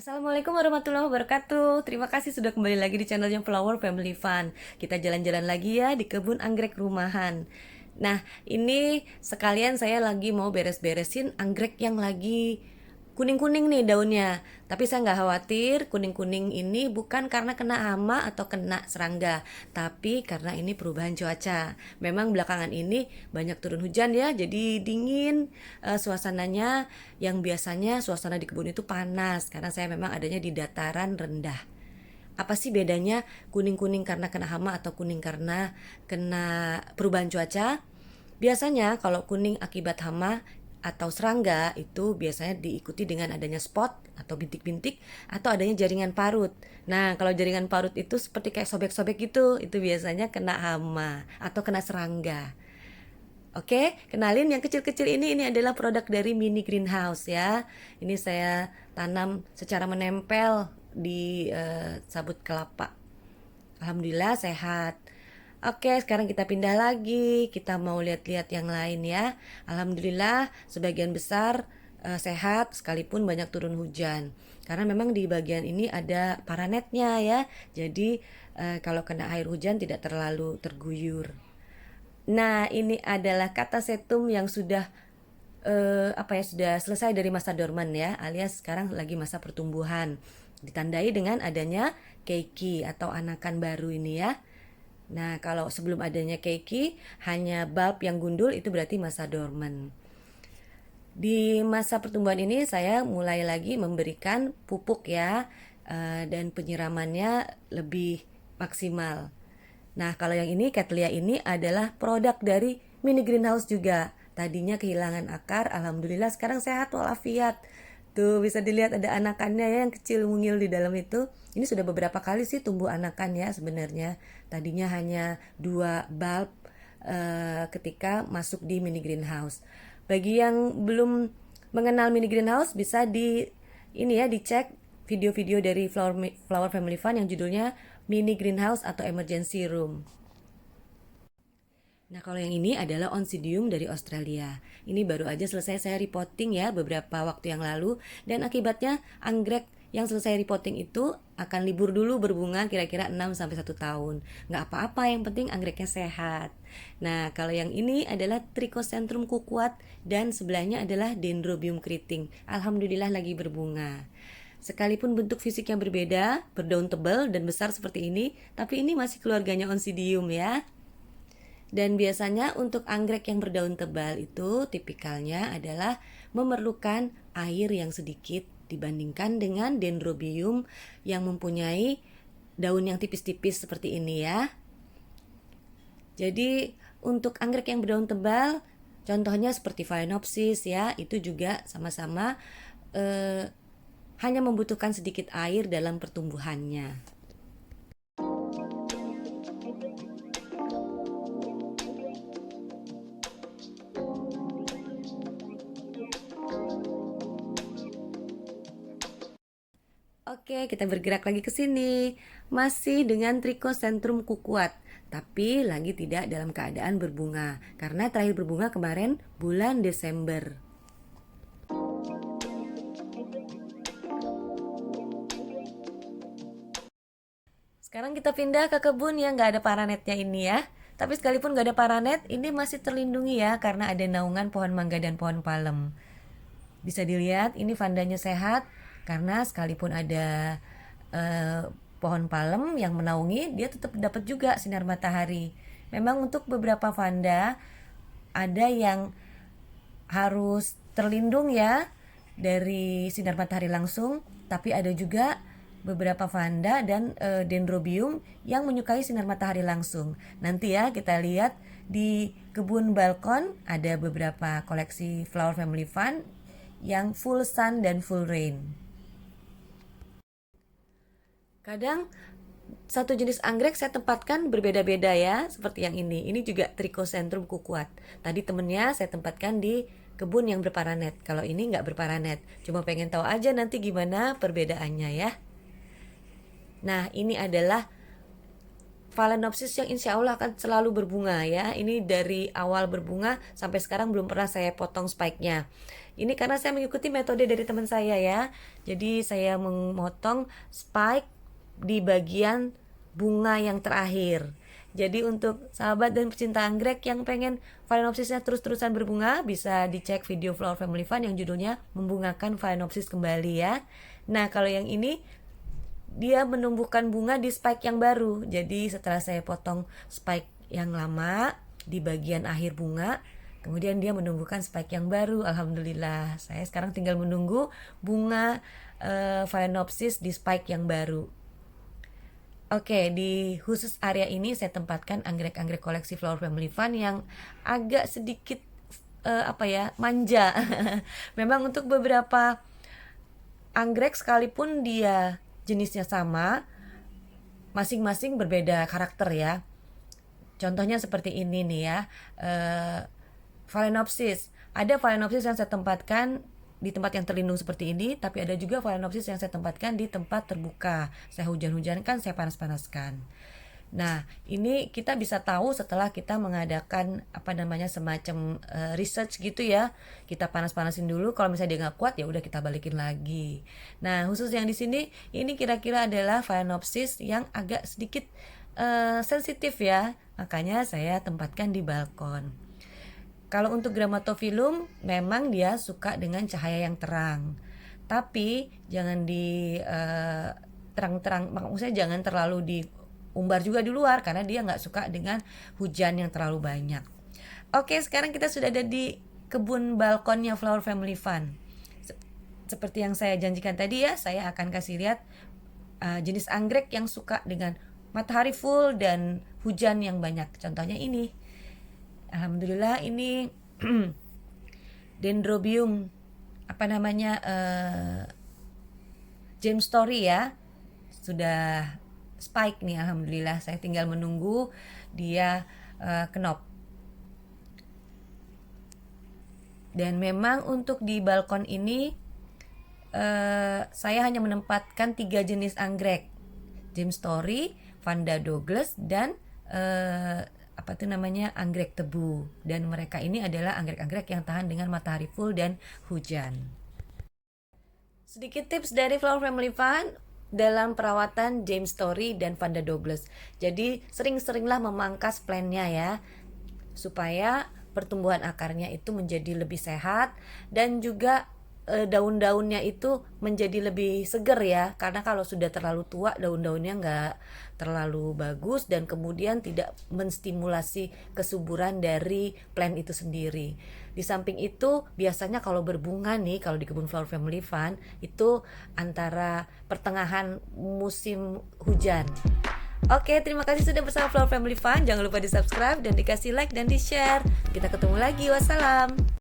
Assalamualaikum warahmatullahi wabarakatuh. Terima kasih sudah kembali lagi di channelnya Flower Family Fun. Kita jalan-jalan lagi ya di kebun anggrek rumahan. Nah, ini sekalian saya lagi mau beres-beresin anggrek yang lagi kuning-kuning nih daunnya. Tapi saya nggak khawatir, kuning-kuning ini bukan karena kena hama atau kena serangga, tapi karena ini perubahan cuaca. Memang belakangan ini banyak turun hujan ya, jadi dingin suasananya. Yang biasanya suasana di kebun itu panas karena saya memang adanya di dataran rendah. Apa sih bedanya kuning-kuning karena kena hama atau kuning karena kena perubahan cuaca? Biasanya kalau kuning akibat hama atau serangga itu biasanya diikuti dengan adanya spot atau bintik-bintik atau adanya jaringan parut. Nah, kalau jaringan parut itu seperti kayak sobek-sobek gitu, itu biasanya kena hama atau kena serangga. Oke, kenalin yang kecil-kecil ini adalah produk dari mini greenhouse ya. Ini saya tanam secara menempel di sabut kelapa. Alhamdulillah sehat. Oke, sekarang kita pindah lagi. Kita mau lihat-lihat yang lain ya. Alhamdulillah sebagian besar sehat sekalipun banyak turun hujan. Karena memang di bagian ini ada paranetnya ya. Jadi kalau kena air hujan tidak terlalu terguyur. Nah, ini adalah kata setum yang sudah sudah selesai dari masa dorman ya, alias sekarang lagi masa pertumbuhan. Ditandai dengan adanya keiki atau anakan baru ini ya. Nah, kalau sebelum adanya keiki hanya bulb yang gundul itu berarti masa dorman. Di masa pertumbuhan ini saya mulai lagi memberikan pupuk ya, dan penyiramannya lebih maksimal. Nah, kalau yang ini Cattleya ini adalah produk dari mini greenhouse juga. Tadinya kehilangan akar, alhamdulillah sekarang sehat walafiat. Tuh bisa dilihat ada anakannya ya yang kecil mungil di dalam itu. Ini sudah beberapa kali sih tumbuh anakan ya sebenarnya. Tadinya hanya 2 bulb ketika masuk di mini greenhouse. Bagi yang belum mengenal mini greenhouse bisa dicek video-video dari Flower Family Fun yang judulnya Mini Greenhouse atau Emergency Room. Nah, kalau yang ini adalah Oncidium dari Australia. Ini baru aja selesai saya repotting ya beberapa waktu yang lalu, dan akibatnya anggrek yang selesai repotting itu akan libur dulu berbunga kira-kira 6 sampai 1 tahun. Nggak apa-apa, yang penting anggreknya sehat. Nah, kalau yang ini adalah Trichocentrum kukuat dan sebelahnya adalah Dendrobium keriting. Alhamdulillah lagi berbunga. Sekalipun bentuk fisiknya berbeda, berdaun tebal dan besar seperti ini, tapi ini masih keluarganya Oncidium ya. Dan biasanya untuk anggrek yang berdaun tebal itu tipikalnya adalah memerlukan air yang sedikit dibandingkan dengan dendrobium yang mempunyai daun yang tipis-tipis seperti ini ya. Jadi untuk anggrek yang berdaun tebal, contohnya seperti Phalaenopsis ya, itu juga sama-sama hanya membutuhkan sedikit air dalam pertumbuhannya. Oke, kita bergerak lagi ke sini. Masih dengan Trichocentrum kukuat, tapi lagi tidak dalam keadaan berbunga karena terakhir berbunga kemarin bulan Desember. Sekarang kita pindah ke kebun yang nggak ada paranetnya ini ya. Tapi sekalipun nggak ada paranet, ini masih terlindungi ya karena ada naungan pohon mangga dan pohon palem. Bisa dilihat ini vandanya sehat karena sekalipun ada eh, pohon palem yang menaungi, dia tetap dapat juga sinar matahari. Memang untuk beberapa vanda ada yang harus terlindung ya dari sinar matahari langsung, tapi ada juga beberapa vanda dan dendrobium yang menyukai sinar matahari langsung. Nanti ya kita lihat di kebun balkon ada beberapa koleksi Flower Family Fun yang full sun dan full rain. Kadang satu jenis anggrek saya tempatkan berbeda-beda ya, seperti yang ini. Ini juga Trichocentrum kukuat. Tadi temennya saya tempatkan di kebun yang berparanet. Kalau ini nggak berparanet. Cuma pengen tahu aja nanti gimana perbedaannya ya. Nah, ini adalah Phalaenopsis yang insya Allah akan selalu berbunga ya. Ini dari awal berbunga sampai sekarang belum pernah saya potong spike-nya. Ini karena saya mengikuti metode dari teman saya ya. Jadi saya memotong spike di bagian bunga yang terakhir. Jadi untuk sahabat dan pecinta anggrek yang pengen phalaenopsisnya terus-terusan berbunga, bisa dicek video Flower Family Fun yang judulnya Membungakan Phalaenopsis Kembali ya. Nah, kalau yang ini dia menumbuhkan bunga di spike yang baru. Jadi setelah saya potong spike yang lama di bagian akhir bunga, kemudian dia menumbuhkan spike yang baru. Alhamdulillah, saya sekarang tinggal menunggu bunga phalaenopsis di spike yang baru. Oke, di khusus area ini saya tempatkan anggrek-anggrek koleksi Flower Family Fun yang agak sedikit manja. Memang untuk beberapa anggrek sekalipun dia jenisnya sama, masing-masing berbeda karakter ya. Contohnya seperti ini nih ya, Phalaenopsis. Ada Phalaenopsis yang saya tempatkan di tempat yang terlindung seperti ini, tapi ada juga Phalaenopsis yang saya tempatkan di tempat terbuka. Saya hujan-hujankan, saya panas-panaskan. Nah, ini kita bisa tahu setelah kita mengadakan semacam research gitu ya. Kita panas-panasin dulu, kalau misalnya dia nggak kuat ya udah kita balikin lagi. Nah, khusus yang di sini ini kira-kira adalah Phalaenopsis yang agak sedikit sensitif ya. Makanya saya tempatkan di balkon. Kalau untuk Grammatophyllum memang dia suka dengan cahaya yang terang. Tapi jangan di terang-terang, maksudnya jangan terlalu diumbar juga di luar karena dia nggak suka dengan hujan yang terlalu banyak. Oke, sekarang kita sudah ada di kebun balkonnya Flower Family Fun. Seperti yang saya janjikan tadi ya, saya akan kasih lihat jenis anggrek yang suka dengan matahari full dan hujan yang banyak. Contohnya ini. Alhamdulillah ini Dendrobium James Story ya, sudah spike nih. Alhamdulillah, saya tinggal menunggu dia kenop. Dan memang untuk di balkon ini saya hanya menempatkan 3 jenis anggrek, James Story, Vanda Douglas, dan anggrek tebu. Dan mereka ini adalah anggrek-anggrek yang tahan dengan matahari full dan hujan. Sedikit tips dari Flower Family Fun dalam perawatan James Story dan Vanda Douglas. Jadi sering-seringlah memangkas plantnya ya, supaya pertumbuhan akarnya itu menjadi lebih sehat dan juga daun-daunnya itu menjadi lebih segar ya, karena kalau sudah terlalu tua daun-daunnya nggak terlalu bagus dan kemudian tidak menstimulasi kesuburan dari plant itu sendiri. Di samping itu biasanya kalau berbunga nih, kalau di kebun Flower Family Fun itu antara pertengahan musim hujan. Oke, terima kasih sudah bersama Flower Family Fun. Jangan lupa di subscribe dan dikasih like dan di share. Kita ketemu lagi, wassalam.